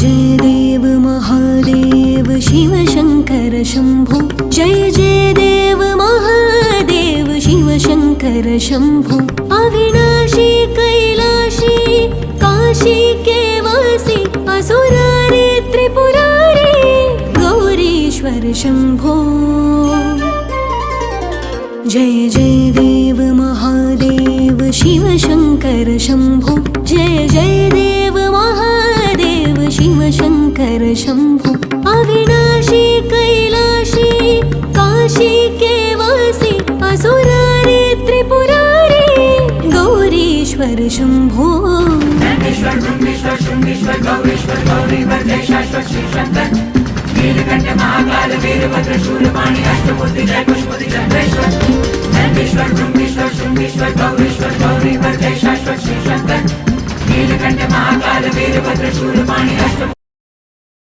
जय देव महादेव शिव शंकर शंभो, जय जय देव महादेव शिव शंकर शंभो। अविनाशी कैलाशी काशी के वासी असुरारी त्रिपुरारी गौरीश्वर शंभो। जय जय देव महादेव शिव शंकर शंभो, जय जय देव महादेव शिव शंकर शंभो। अविनाशी कैलाशी काशी के वासी असुरारी त्रिपुरारी गौरीश्वर शंभो। नंदीश्वर ब्रह्मेश्वर शुंभीश्वर गौरीश्वर गौरीवर जय शाश्वत श्री शंकर। नीलकंठ महाकाल वीरभद्र शूलपाणि अष्टभुजि जय पुष्पति चंद्रेश्वर। नंदीश्वर ब्रह्मेश्वर शुंभीश्वर गौरीश्वर गौरीवर जय शाश्वत श्री शंकर। नीलकंठ महाकाल वीरभद्र शूलपाणि अष्टभुजि